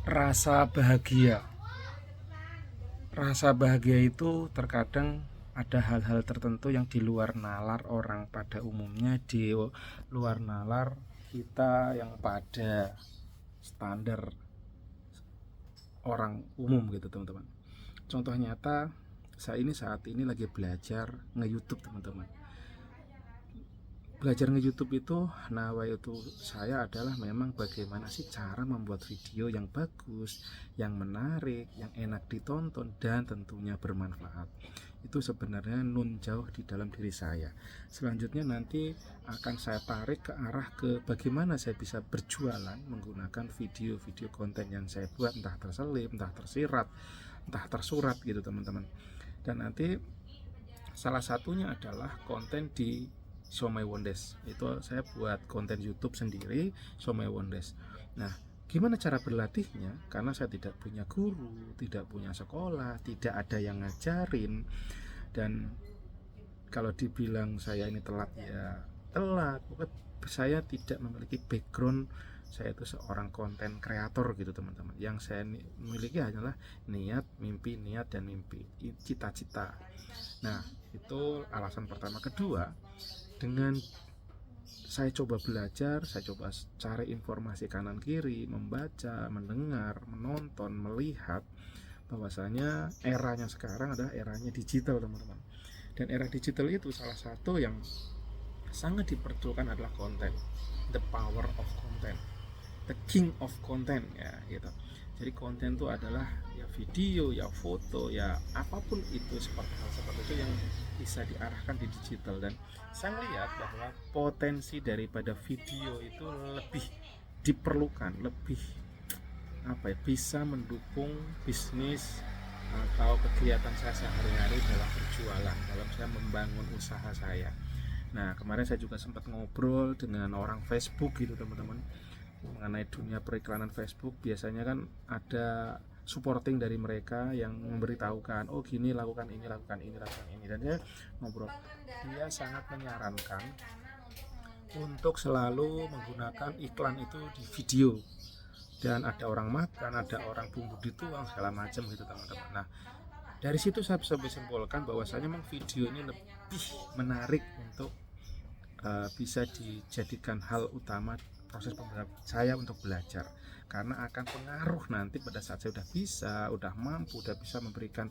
Rasa bahagia. Rasa bahagia itu terkadang ada hal-hal tertentu yang di luar nalar orang pada umumnya, di luar nalar kita yang pada standar orang umum gitu teman-teman. Contoh nyata, saat ini lagi belajar nge-YouTube teman-teman. Belajar nge-YouTube itu, nawa itu saya adalah memang bagaimana sih cara membuat video yang bagus, yang menarik, yang enak ditonton, dan tentunya bermanfaat. Itu sebenarnya nun jauh di dalam diri saya. Selanjutnya nanti akan saya tarik ke arah ke bagaimana saya bisa berjualan menggunakan video-video konten yang saya buat, entah terselip, entah tersirat, entah tersurat gitu teman-teman. Dan nanti salah satunya adalah konten di Show My Wonders. Itu saya buat konten YouTube sendiri, Show My Wonders. Nah, gimana cara berlatihnya? Karena saya tidak punya guru, tidak punya sekolah, tidak ada yang ngajarin. Dan kalau dibilang saya ini telat, ya telat. Saya tidak memiliki background, saya itu seorang konten kreator gitu teman-teman. Yang saya miliki hanyalah niat, mimpi, niat dan mimpi, cita-cita. Nah, itu alasan pertama. Kedua, dengan saya coba belajar, saya coba cari informasi kanan kiri, membaca, mendengar, menonton, melihat bahwasanya eranya sekarang adalah eranya digital teman-teman. Dan era digital itu salah satu yang sangat diperlukan adalah konten, the power of content, the king of content ya gitu. Jadi konten itu adalah ya video, ya foto, ya apapun itu, seperti hal seperti itu yang bisa diarahkan di digital. Dan saya melihat bahwa potensi daripada video itu lebih diperlukan, lebih apa ya, bisa mendukung bisnis atau kegiatan saya sehari-hari dalam berjualan, dalam saya membangun usaha saya. Nah, kemarin saya juga sempat ngobrol dengan orang Facebook gitu teman-teman, mengenai dunia periklanan Facebook. Biasanya kan ada supporting dari mereka yang memberitahukan, oh gini, lakukan ini, lakukan ini, lakukan ini. Dan dia ngobrol, dia sangat menyarankan untuk selalu menggunakan iklan itu di video. Dan ada orang makan, ada orang bumbu dituang segala macam gitu teman-teman. Nah, dari situ saya bisa simpulkan bahwasanya memang video ini lebih menarik untuk bisa dijadikan hal utama proses saya untuk belajar, karena akan pengaruh nanti pada saat saya udah bisa, udah mampu, udah bisa memberikan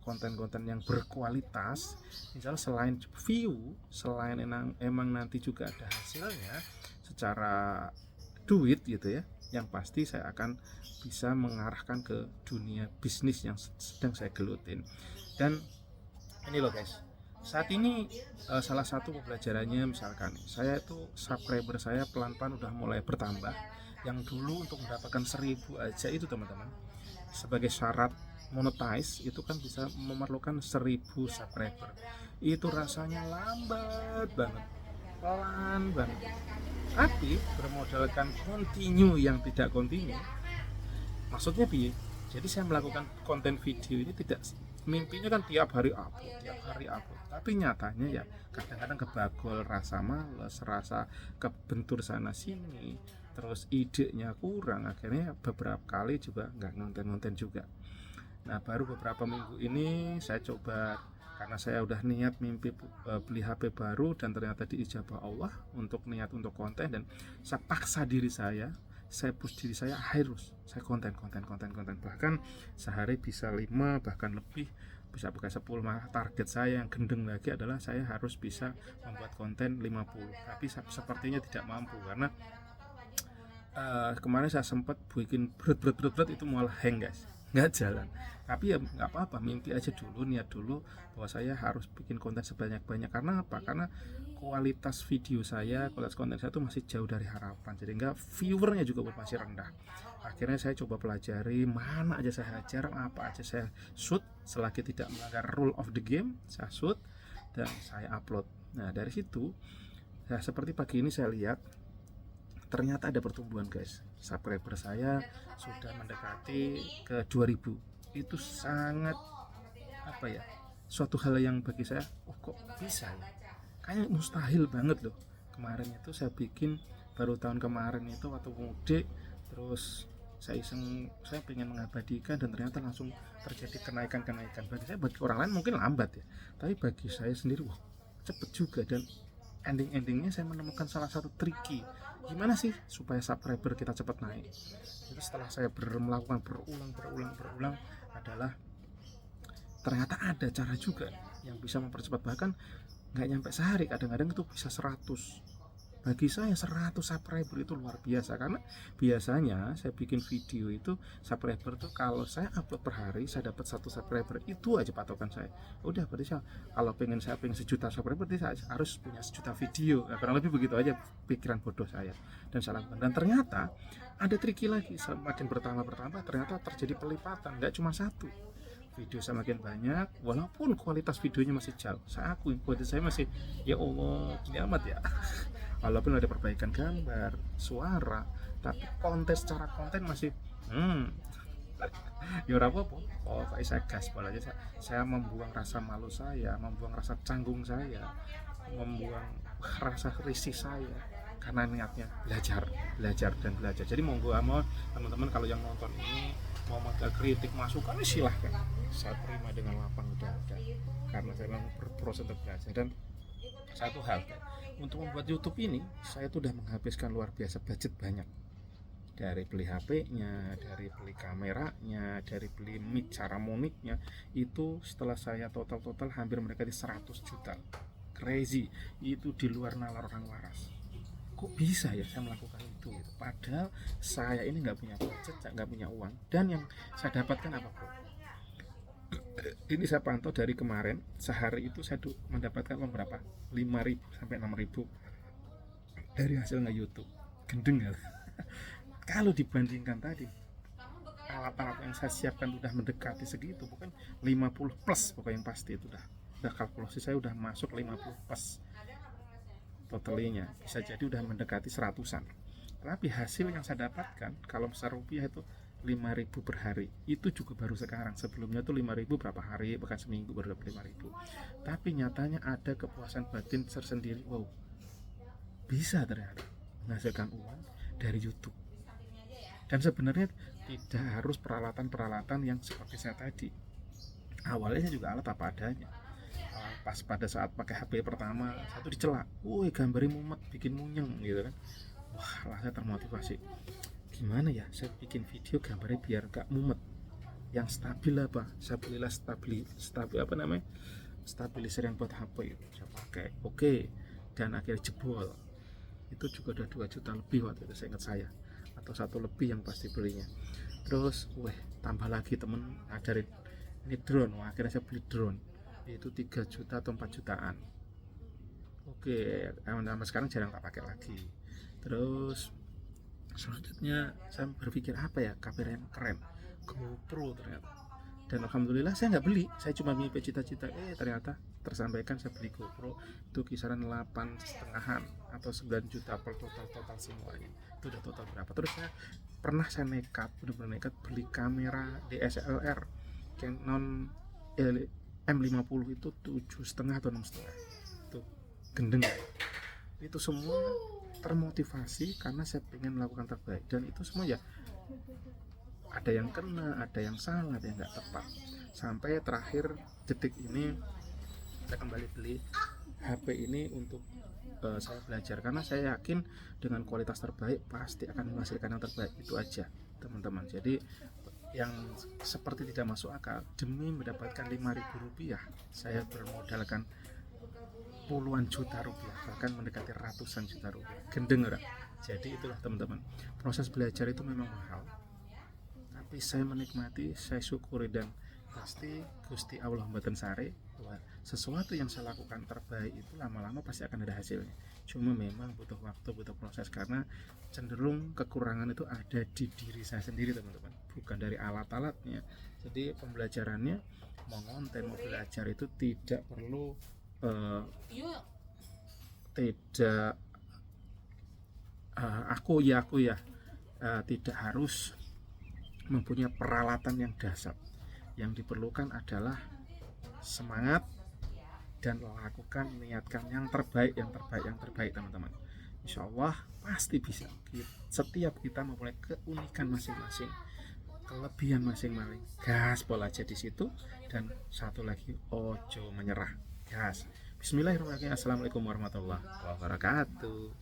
konten-konten yang berkualitas. Misalnya selain view, selain emang nanti juga ada hasilnya secara duit gitu ya, yang pasti saya akan bisa mengarahkan ke dunia bisnis yang sedang saya gelutin. Dan ini loh guys, saat ini salah satu pembelajarannya, misalkan saya itu subscriber saya pelan-pelan udah mulai bertambah. Yang dulu untuk mendapatkan 1000 aja itu teman-teman, sebagai syarat monetize itu kan bisa memerlukan 1000 subscriber. Itu rasanya lambat banget, pelan banget. Tapi bermodalkan continue yang tidak continue, maksudnya bi, jadi saya melakukan konten video ini tidak, mimpinya kan tiap hari upload, tiap hari upload, tapi nyatanya ya kadang-kadang kebagol, rasa males, rasa kebentur sana sini, terus idenya kurang, akhirnya beberapa kali juga nggak ngonten-ngonten juga. Nah, baru beberapa minggu ini saya coba, karena saya udah niat mimpi beli HP baru, dan ternyata diijabah Allah untuk niat untuk konten, dan saya paksa diri saya push diri harus saya konten, bahkan sehari bisa 5 bahkan lebih, bisa buka 10. Maka target saya yang gendeng lagi adalah saya harus bisa membuat konten 50, tapi sepertinya tidak mampu karena kemarin saya sempat bikin berat itu malah hang guys, nggak jalan. Tapi ya nggak apa-apa, mimpi aja dulu, niat dulu bahwa saya harus bikin konten sebanyak-banyak. Karena apa? Karena kualitas video saya, kualitas konten saya itu masih jauh dari harapan, jadi nggak, viewernya juga masih rendah. Akhirnya saya coba pelajari mana aja saya hajar, apa aja saya shoot, selagi tidak melanggar rule of the game saya shoot dan saya upload. Nah, dari situ seperti pagi ini saya lihat ternyata ada pertumbuhan guys, subscriber saya sudah mendekati ke 2000. Itu sangat apa ya, suatu hal yang bagi saya, oh kok bisa ya, kayaknya mustahil banget loh. Kemarin itu saya bikin, baru tahun kemarin itu waktu mudik, terus saya pengen mengabadikan dan ternyata langsung terjadi kenaikan. Bagi orang lain mungkin lambat ya, tapi bagi saya sendiri wah cepet juga. Dan endingnya saya menemukan salah satu triki gimana sih supaya subscriber kita cepat naik. Jadi setelah saya melakukan berulang adalah ternyata ada cara juga yang bisa mempercepat, bahkan nggak nyampe sehari, kadang-kadang itu bisa 100. Bagi saya 100 subscriber itu luar biasa, karena biasanya saya bikin video itu subscriber tuh kalau saya upload per hari saya dapat 1 subscriber, itu aja patokan saya. Udah berarti saya kalau saya pengen 1 juta subscriber berarti saya harus punya 1 juta video. Nah, kurang lebih begitu aja pikiran bodoh saya dan saya lakukan. Dan ternyata ada triki lagi, semakin bertambah ternyata terjadi pelipatan, nggak cuma 1 video semakin banyak, walaupun kualitas videonya masih jauh. Saya akui kualitas saya masih, ya Allah, ini amat ya. Walaupun ada perbaikan gambar, suara, tapi secara konten masih ya ora apa-apa. Oh, saya gaspol aja. Saya membuang rasa malu saya, membuang rasa canggung saya, membuang rasa risih saya, karena niatnya belajar. Jadi monggo teman-teman kalau yang nonton ini mau ada kritik masukan silahkan, saya terima dengan lapang dada karena saya memang berproses untuk belajar. Dan satu hal, untuk membuat YouTube ini saya tuh udah menghabiskan luar biasa budget banyak, dari beli HP-nya, dari beli kameranya, dari beli mic, cara moniknya itu setelah saya total hampir mendekati 100 juta. Crazy, itu di luar nalar orang waras. Kok bisa ya saya melakukan itu gitu? Padahal saya ini nggak punya budget, nggak punya uang, dan yang saya dapatkan apa bro? Ini saya pantau dari kemarin, sehari itu saya mendapatkan uang berapa? 5.000 sampai 6.000 dari hasil nge-YouTube. Gendeng ya. Kalau dibandingkan tadi alat-alat yang saya siapkan udah mendekati segitu, bukan 50 plus pokoknya yang pasti itu udah kalkulasi saya udah masuk 50 plus totalnya, bisa jadi udah mendekati 100-an. Tapi hasil yang saya dapatkan kalau besar rupiah itu 5.000 per hari, itu juga baru sekarang. Sebelumnya tuh 5.000 berapa hari, bahkan seminggu baru dapat 5.000. Tapi nyatanya ada kepuasan batin tersendiri. Wow, bisa ternyata menghasilkan uang dari YouTube. Dan sebenarnya tidak harus peralatan yang seperti saya tadi. Awalnya saya juga alat apa adanya. Pas pada saat pakai HP pertama, satu dicela, woi gambarnya mumet, bikin munyeng gitu kan. Wah, lah saya termotivasi. Gimana ya, saya bikin video gambarnya biar gak mumet, yang stabil apa? Saya belilah stabilizer yang buat HP itu. Saya pakai, oke. Dan akhirnya jebol. Itu juga udah 2 juta lebih waktu itu, saya ingat saya. Atau 1 lebih yang pasti belinya. Terus, tambah lagi temen ngajarin ini drone. Wah, akhirnya saya beli drone. Itu 3 juta atau 4 jutaan. Oke, sampai sekarang jarang tak pakai lagi. Terus selanjutnya saya berpikir apa ya kamera yang keren, GoPro ternyata. Dan alhamdulillah saya nggak beli, saya cuma mimpi cita-cita, ternyata tersampaikan. Saya beli GoPro itu kisaran 8,5 atau 9 juta per total semuanya. Itu udah total berapa. Terus saya benar-benar nekat beli kamera DSLR Canon M50 itu 7,5 atau 6,5. Itu gendeng. Itu semua termotivasi karena saya pengen melakukan terbaik, dan itu semua ya ada yang kena, ada yang salah, ada yang nggak tepat. Sampai terakhir detik ini saya kembali beli HP ini untuk saya belajar, karena saya yakin dengan kualitas terbaik pasti akan menghasilkan yang terbaik. Itu aja teman-teman. Jadi yang seperti tidak masuk akal, demi mendapatkan 5.000 rupiah saya bermodalkan puluhan juta rupiah, bahkan mendekati ratusan juta rupiah. Gendeng orang. Jadi itulah teman-teman, proses belajar itu memang mahal, tapi saya menikmati, saya syukuri, dan pasti Gusti Allah mboten sare bahwa sesuatu yang saya lakukan terbaik itu lama-lama pasti akan ada hasilnya. Cuma memang butuh waktu, butuh proses, karena cenderung kekurangan itu ada di diri saya sendiri teman-teman, bukan dari alat-alatnya. Jadi pembelajarannya, mau konten mau belajar itu tidak perlu tidak harus mempunyai peralatan yang dasar. Yang diperlukan adalah semangat dan lakukan, niatkan yang terbaik teman-teman. Insya Allah pasti bisa. Setiap kita mempunyai keunikan masing-masing, kelebihan masing-masing. Gaspol aja di situ. Dan satu lagi, ojo menyerah. Gas. Bismillahirrahmanirrahim. Assalamualaikum warahmatullahi wabarakatuh.